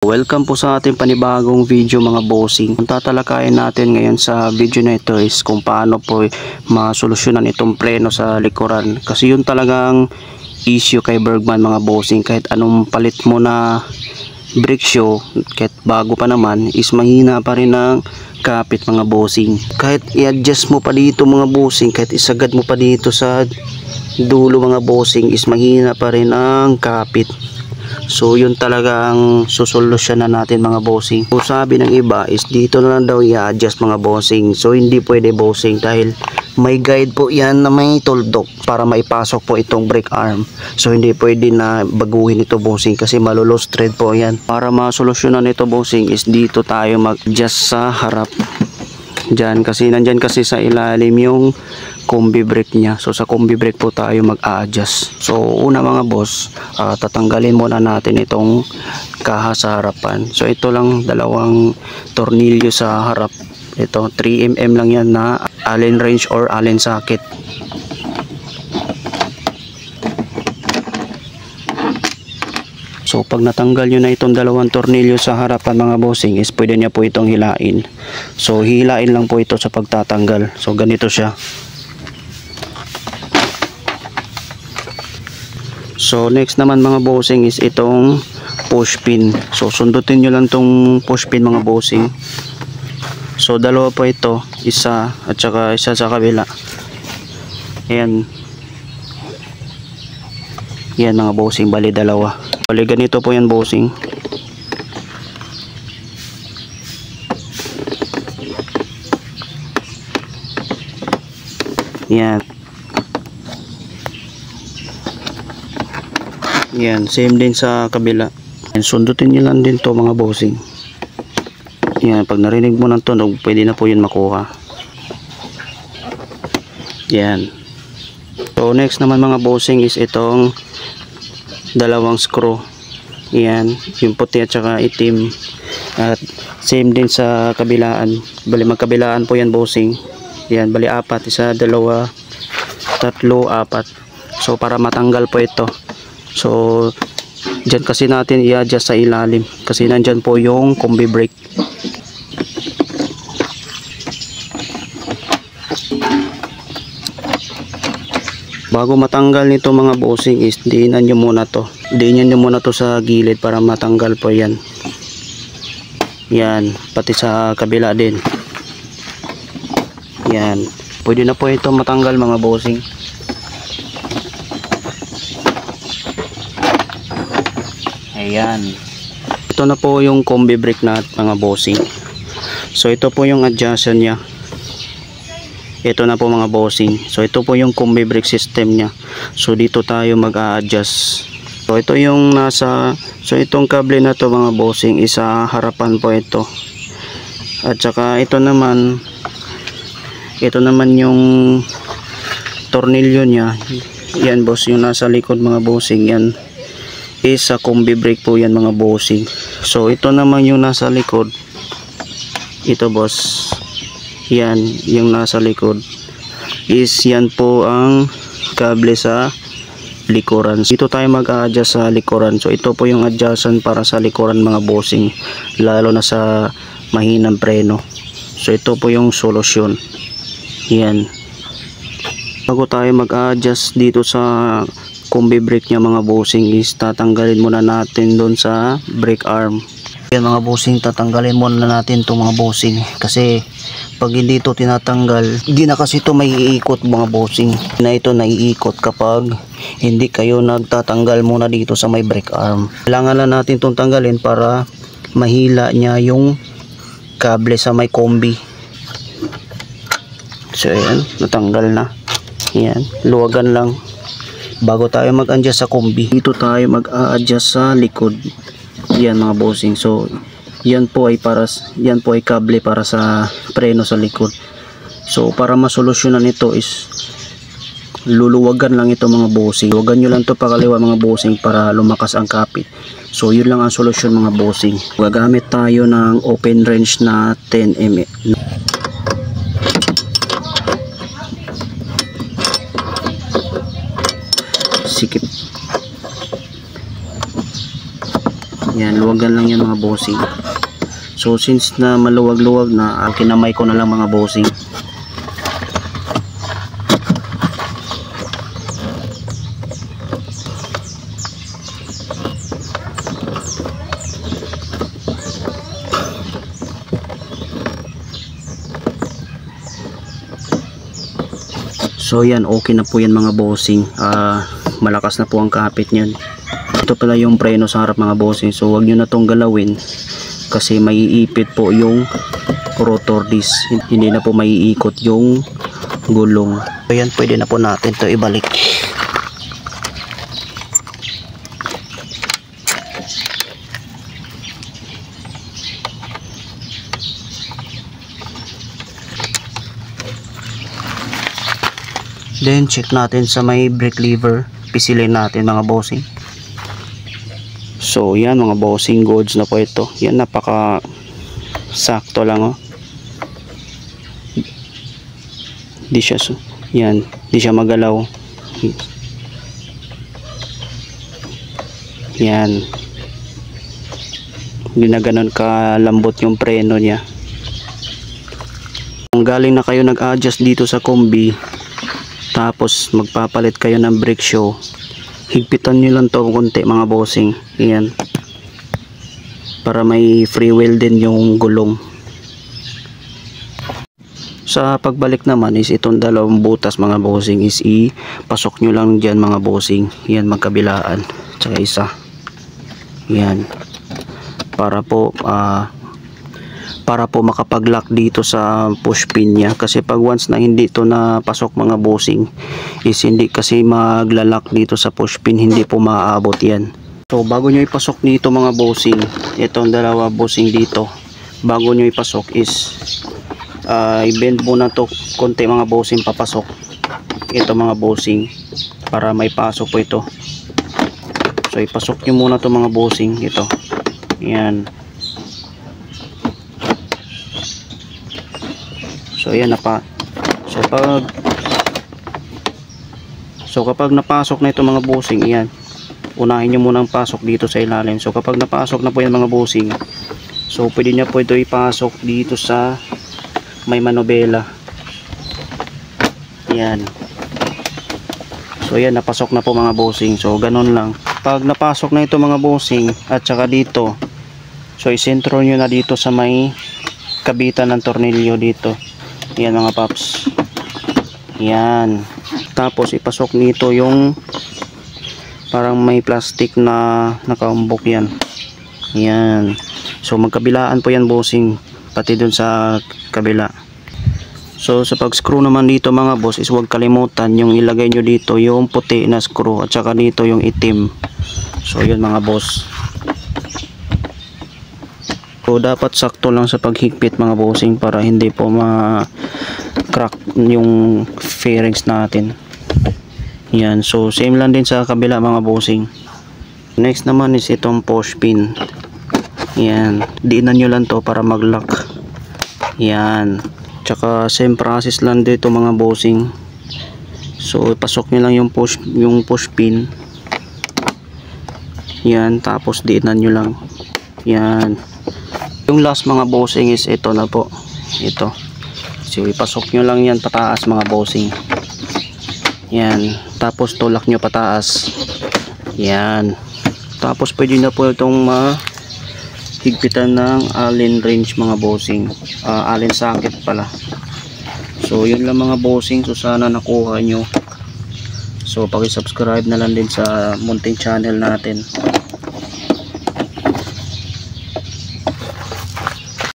Welcome po sa ating panibagong video mga bossing. Ang tatalakayin natin ngayon sa video na ito is kung paano po masolusyonan itong preno sa likuran. Kasi yun talagang issue kay Bergman mga bossing. Kahit anong palit mo na brake shoe, kahit bago pa naman, is mahina pa rin ang kapit mga bossing. Kahit i-adjust mo pa dito mga bossing, kahit isagad mo pa dito sa dulo mga bossing, is mahina pa rin ang kapit. So yun talaga ang susolusyon na natin mga bossing. So sabi ng iba is dito na lang daw i-adjust mga bossing. So hindi pwede bossing dahil may guide po yan na may tuldok para maipasok po itong brake arm. So hindi pwede na baguhin ito bossing kasi malulos thread po yan. Para masolusyonan ito bossing is dito tayo mag-adjust sa harap. Diyan kasi nandyan kasi sa ilalim yung combi brake nya. So sa combi brake po tayo mag-a-adjust. So una mga boss, tatanggalin muna natin itong kaha sa harapan. So ito lang dalawang tornilyo sa harap. Ito 3mm lang yan na Allen wrench or Allen socket. So pag natanggal nyo na itong dalawang tornilyo sa harapan mga bossing is pwede nyo po itong hilain. So hilain lang po ito sa pagtatanggal. So ganito siya. So next naman mga bossing is itong push pin. So sundutin nyo lang itong push pin mga bossing. So dalawa po ito. Isa at saka isa sa kabila. Ayan. Yan mga bossing, bali dalawa. Bali ganito po yan bossing. Yan. Yan, same din sa kabila. Yan, sundutin nyo lang din to mga bossing. Yan, pag narinig mo ng tunog, pwede na po yun makuha. Yan. So next naman mga bossing is itong dalawang screw. Yan, yung puti at saka itim. At same din sa kabilaan. Bali magkabilaan po yan bossing. Yan, bali apat. Isa, dalawa, tatlo, apat. So para matanggal po ito. So dyan kasi natin i-adjust sa ilalim. Kasi nandyan po yung combi brake. Bago matanggal nito mga bossing is diinan nyo muna to. Diinan nyo muna to sa gilid para matanggal po yan. Yan, pati sa kabila din. Yan, pwede na po ito matanggal mga bossing. Ayan. Ito na po yung combi brake natin mga bossing. So ito po yung adjustment nya. Ito na po mga bossing. So ito po yung combi brake system nya. So dito tayo mag-a-adjust. So ito yung nasa, so itong kable na to mga bossing, isa harapan po ito. At saka ito naman yung tornilyo nya. Yan boss, yung nasa likod mga bossing, yan is sa combi brake po yan mga bossing. So ito naman yung nasa likod. Ito boss. Yan, yung nasa likod is yan po ang kable sa likuran. Dito tayo mag-a-adjust sa likuran. So ito po yung adjustment para sa likuran mga bossing, lalo na sa mahinang preno. So ito po yung solusyon. Yan. Bago tayo mag-a-adjust dito sa combi brake nya mga bossing is tatanggalin muna natin doon sa brake arm. Yan mga bossing, tatanggalin muna natin itong mga bossing kasi pag hindi ito tinatanggal, hindi na kasi ito may iikot mga bossing. Na ito naiikot kapag hindi kayo nagtatanggal muna dito sa may brake arm. Kailangan lang natin itong tanggalin para mahila niya yung kable sa may combi. So ayan, natanggal na. Ayan, luwagan lang. Bago tayo mag-adjust sa combi, dito tayo mag-a-adjust sa likod. Yan mga bossing. So yan po ay kable para sa preno sa likod. So para masolusyonan ito is luluwagan lang ito mga bossing. Luwagan nyo lang ito pakaliwa mga bossing para lumakas ang kapit. So yun lang ang solusyon mga bossing. Gagamit tayo ng open wrench na 10mm. Sikip. Yan, luwagan lang yan mga bossing. So since na maluwag-luwag na, kinamay ko na lang mga bossing. So yan, okay na po yan mga bossing. Malakas na po ang kapit niyan. Ito pala yung preno sa harap mga bossing. So wag nyo na tong galawin kasi maiipit po yung rotor disc. Hindi na po maiikot yung gulong. So yan, pwede na po natin to ibalik. Then check natin sa may brake lever, pisilin natin mga bossing. So yan mga bossing, goods na po ito. Yan, napaka sakto lang oh. Di siya yan, di siya magalaw. Yan. Hindi na ganun kalambot yung preno niya. Kung galing na kayo nag-adjust dito sa kombi, tapos magpapalit kayo ng brake shoe, higpitan nyo lang to konti mga bossing. Yan, para may free wheel din yung gulong. Sa pagbalik naman is itong dalawang butas mga bossing is ipasok nyo lang dyan mga bossing. Yan, magkabilaan, tsaka isa. Yan, para po makapag-lock dito sa push pin niya, kasi pag once na hindi to napasok mga bossing is hindi kasi magla-lock dito sa push pin, hindi po maaabot yan. So bago nyo ipasok dito mga bossing, itong dalawa bossing dito, bago nyo ipasok is i-bend muna to konti mga bossing, papasok ito mga bossing para may pasok po ito. So ipasok nyo muna to mga bossing, ito. Yan. So ayan na pa. So kapag napasok na ito mga bossing, ayan, unahin nyo muna ang pasok dito sa ilalim. So kapag napasok na po yan mga bossing, so pwede nyo po ito ipasok dito sa may manobela. Ayan. So ayan, napasok na po mga bossing. So ganun lang. Pag napasok na ito mga bossing at saka dito, so isentro nyo na dito sa may kabitan ng tornilyo dito. Yan mga paps. Yan. Tapos ipasok nito yung parang may plastic na nakaumbok yan. Yan. So magkabilaan po yan bossing, pati dun sa kabila. So sa pag screw naman dito mga boss is huwag kalimutan yung ilagay nyo dito yung puti na screw at saka dito yung itim. So yun mga boss. So dapat sakto lang sa paghigpit mga bossing para hindi po ma-crack yung fairings natin. Yan, so same lang din sa kabila mga bossing. Next naman is itong push pin. Yan, diinan nyo lang to para mag-lock. Yan, tsaka same process lang dito mga bossing. So ipasok nyo lang yung push pin. Yan, tapos diinan nyo lang. Yan. Yung last mga bossing is ito na po. Ito. So ipasok nyo lang yan pataas mga bossing. Yan. Tapos tulak nyo pataas. Yan. Tapos pwede na po itong higpitan ng Allen wrench mga bossing. Allen socket pala. So yun lang mga bossing. So sana nakuha nyo. So paki-subscribe na lang din sa munting channel natin.